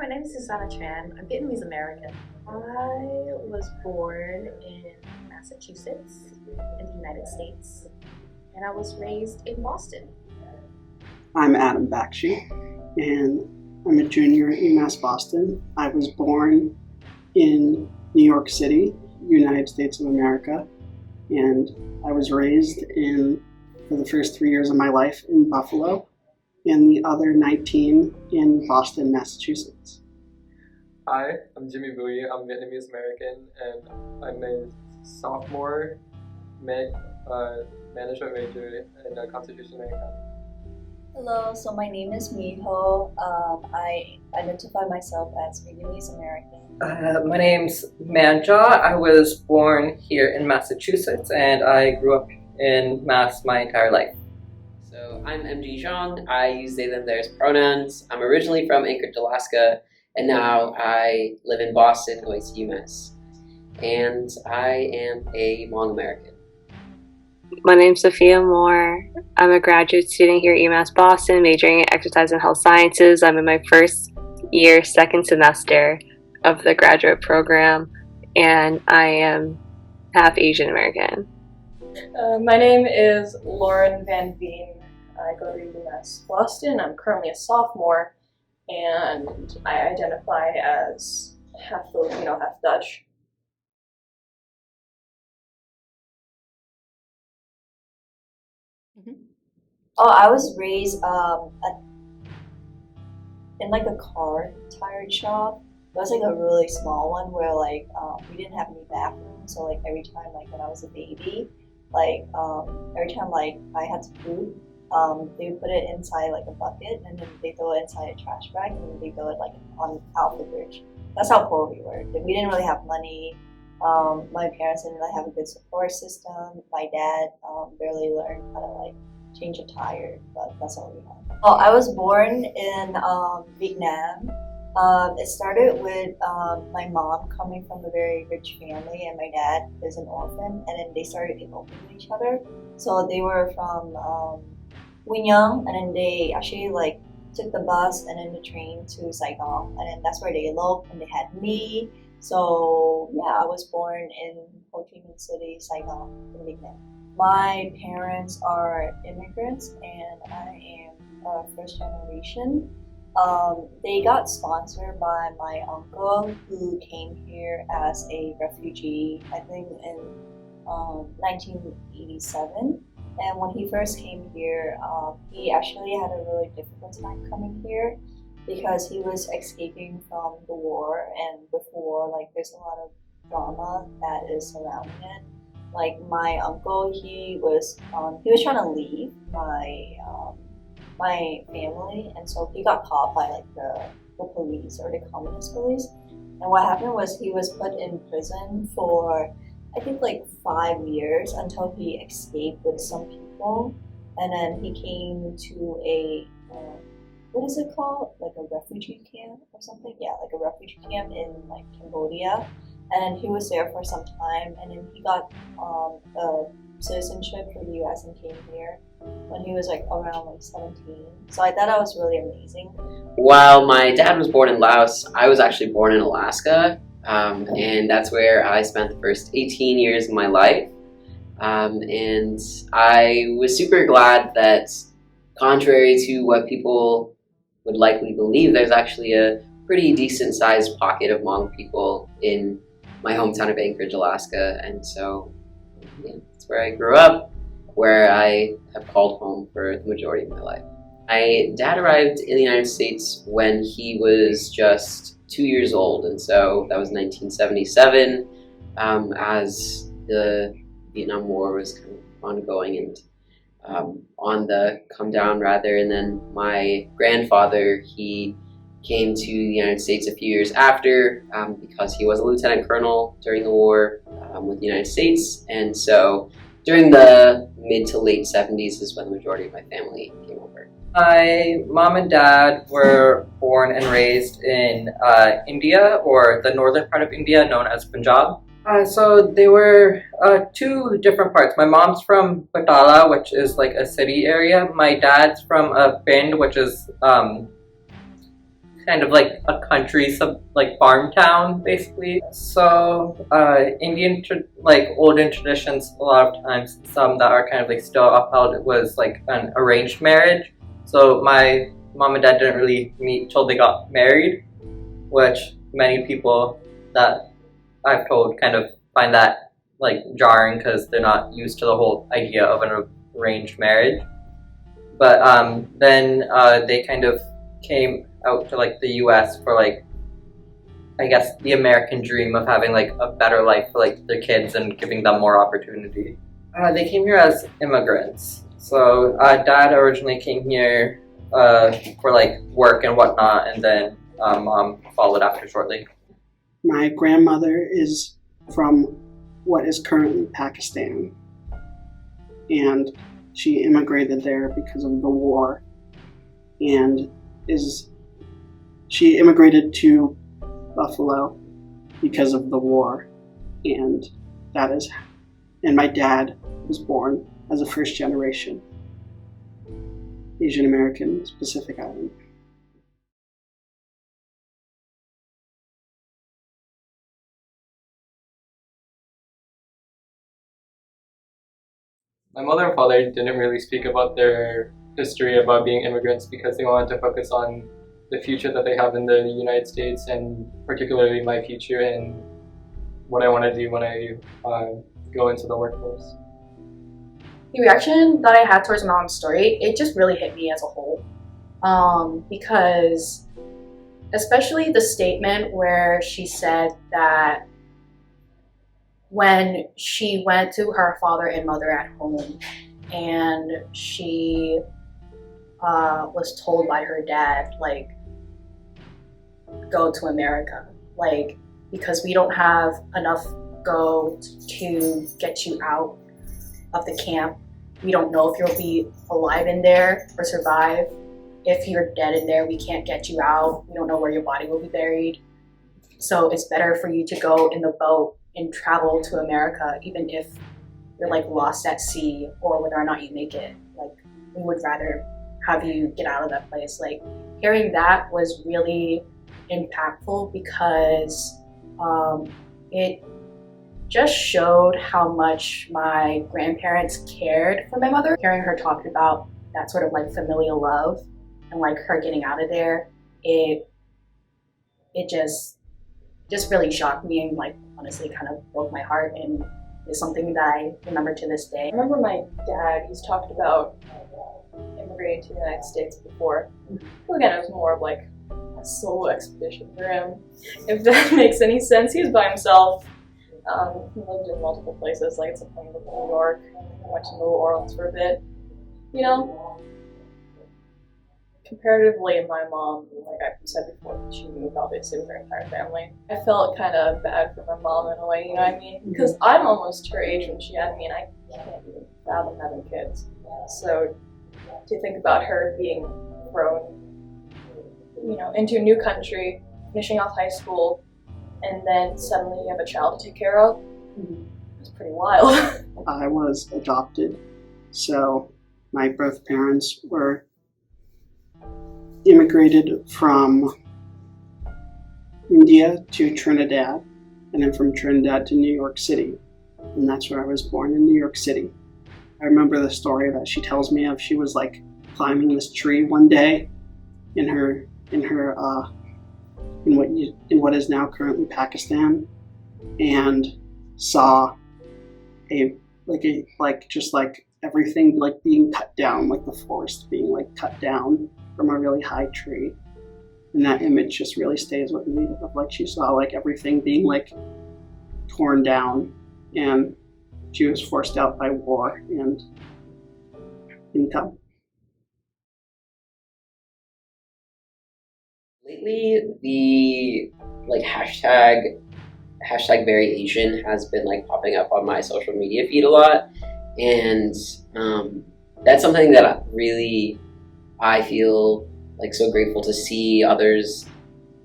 my name is Susana Tran. I'm Vietnamese American. I was born in Massachusetts in the United States, and I was raised in Boston. I'm Adam Bakshi, and I'm a junior at UMass Boston. I was born in New York City, United States of America, and I was raised for the first 3 years of my life in Buffalo, and the other 19 in Boston, Massachusetts. Hi, I'm Jimmy Bui. I'm Vietnamese American, and I'm a sophomore management major in Constitution and Accounting. Hello, so my name is Miho. I identify myself as Vietnamese American. My name's Manja. I was born here in Massachusetts, and I grew up in Mass my entire life. So I'm MG Zhang. I use they, them, theirs pronouns. I'm originally from Anchorage, Alaska, and now I live in Boston going to UMass. And I am a Hmong American. My name's Sophia Moore. I'm a graduate student here at UMass Boston, majoring in exercise and health sciences. I'm in my first year, second semester of the graduate program, and I am half Asian American. My name is Lauren Van Veen. I go to UMass Boston. I'm currently a sophomore, and I identify as half Filipino, half Dutch. Oh, I was raised in like a car tire shop. It was like a really small one where like we didn't have any bathrooms, so like every time like when I was a baby, like every time like I had to poop, they would put it inside like a bucket and then they throw it inside a trash bag and then they throw it like out the bridge. That's how poor we were. We didn't really have money. My parents didn't really have a good support system. My dad barely learned how to like change a tire, but that's all we had. Oh, I was born in Vietnam. It started with my mom coming from a very rich family, and my dad is an orphan, and then they started eloping with each other. So they were from Quy Nhon, and then they actually like took the bus and then the train to Saigon, and then that's where they eloped, and they had me. So yeah, I was born in Ho Chi Minh City, Saigon, in Vietnam. My parents are immigrants, and I am first generation. They got sponsored by my uncle, who came here as a refugee, I think in 1987. And when he first came here, he actually had a really difficult time coming here because he was escaping from the war, and with war, like there's a lot of drama that is surrounding it. Like my uncle, he was trying to leave my family, and so he got caught by like the police or the communist police. And what happened was he was put in prison for I think like 5 years until he escaped with some people, and then he came to a what is it called, like a refugee camp or something? Yeah, like a refugee camp in like Cambodia. And then he was there for some time, and then he got a citizenship for the US and came here when he was like around like 17. So I thought that was really amazing. While my dad was born in Laos, I was actually born in Alaska, and that's where I spent the first 18 years of my life. And I was super glad that, contrary to what people would likely believe, there's actually a pretty decent sized pocket of Hmong people in my hometown of Anchorage, Alaska, and so yeah, that's where I grew up, where I have called home for the majority of my life. My dad arrived in the United States when he was just 2 years old, and so that was 1977, as the Vietnam War was kind of ongoing and on the come down rather. And then my grandfather, he came to the United States a few years after because he was a lieutenant colonel during the war with the United States. And so during the mid to late 70s is when the majority of my family came over. My mom and dad were born and raised in India, or the northern part of India known as Punjab. So they were two different parts. My mom's from Batala, which is like a city area. My dad's from a Pind, which is kind of like a country, like farm town, basically. So like olden traditions, a lot of times, some that are kind of like still upheld, it was like an arranged marriage. So my mom and dad didn't really meet till they got married, which many people that I've told kind of find that like jarring because they're not used to the whole idea of an arranged marriage. But then they kind of came out to like the US for like, I guess, the American dream of having like a better life for like their kids and giving them more opportunity. They came here as immigrants. So dad originally came here for like work and whatnot, and then mom followed after shortly. My grandmother is from what is currently Pakistan, and she immigrated there because of the war, and she immigrated to Buffalo because of the war, and my dad was born as a first generation Asian American, Pacific Island. My mother and father didn't really speak about their history about being immigrants because they wanted to focus on the future that they have in the United States, and particularly my future and what I want to do when I go into the workforce. The reaction that I had towards my mom's story, it just really hit me as a whole. Because especially the statement where she said that when she went to her father and mother at home and she was told by her dad, like, go to America, like, because we don't have enough gold to get you out of the camp. We don't know if you'll be alive in there or survive. If you're dead in there, we can't get you out. We don't know where your body will be buried. So it's better for you to go in the boat and travel to America, even if you're like lost at sea or whether or not you make it. Like, we would rather have you get out of that place. Like, hearing that was really impactful because it just showed how much my grandparents cared for my mother. Hearing her talk about that sort of like familial love and like her getting out of there, it just really shocked me and like honestly kind of broke my heart, and is something that I remember to this day. I remember my dad, he's talked about immigrating to the United States before. Well, again, it was more of like a solo expedition for him, if that makes any sense. He was by himself. He lived in multiple places, like at some point he lived in New York, went to New Orleans for a bit. You know, comparatively, my mom, like I said before, she moved obviously with her entire family. I felt kind of bad for my mom in a way, you know what I mean? Because I'm almost her age when she had me, and I can't even fathom having kids. So to think about her being thrown, you know, into a new country, finishing off high school, and then suddenly you have a child to take care of, it's pretty wild. I was adopted, so my birth parents were immigrated from India to Trinidad, and then from Trinidad to New York City, and that's where I was born, in New York City. I remember the story that she tells me of. She was like climbing this tree one day in what is now currently Pakistan, and saw everything like being cut down, like the forest being like cut down from a really high tree. And that image just really stays with me, of like she saw like everything being like torn down, and she was forced out by war and income. Lately, the like hashtag very Asian has been like popping up on my social media feed a lot, and that's something that really I feel like so grateful to see others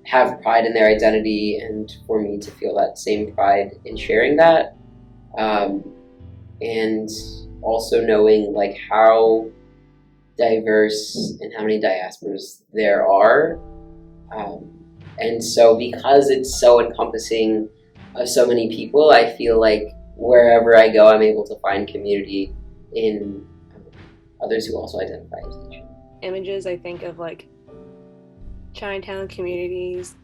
have pride in their identity, and for me to feel that same pride in sharing that, and also knowing like how diverse and how many diasporas there are. And so because it's so encompassing of so many people, I feel like wherever I go, I'm able to find community in others who also identify as Asian. Images, I think of like Chinatown communities.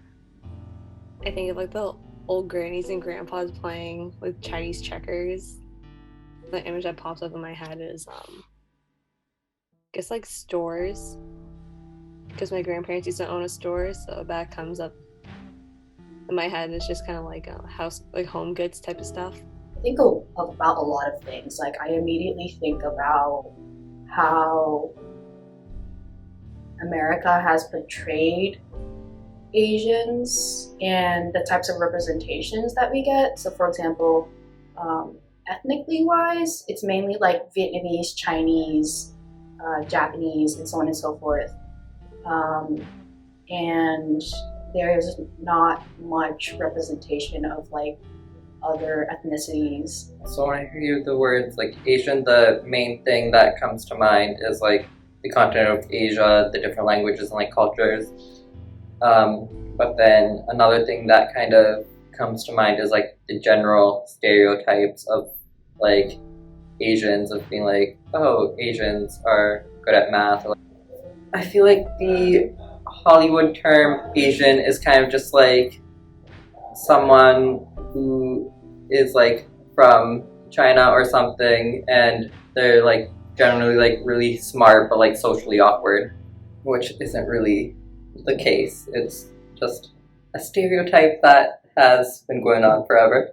I think of like the old grannies and grandpas playing with Chinese checkers. The image that pops up in my head is I guess like stores, because my grandparents used to own a store, so that comes up in my head. It's just kind of like a house, like home goods type of stuff. I think about a lot of things. Like, I immediately think about how America has portrayed Asians and the types of representations that we get. So, for example, ethnically wise, it's mainly like Vietnamese, Chinese, Japanese, and so on and so forth. And there is not much representation of like other ethnicities. So when I hear the words like Asian, the main thing that comes to mind is like the continent of Asia, the different languages and like cultures. But then another thing that kind of comes to mind is like the general stereotypes of like Asians, of being like, oh, Asians are good at math. I feel like the Hollywood term Asian is kind of just like someone who is like from China or something, and they're like generally like really smart but like socially awkward, which isn't really the case. It's just a stereotype that has been going on forever.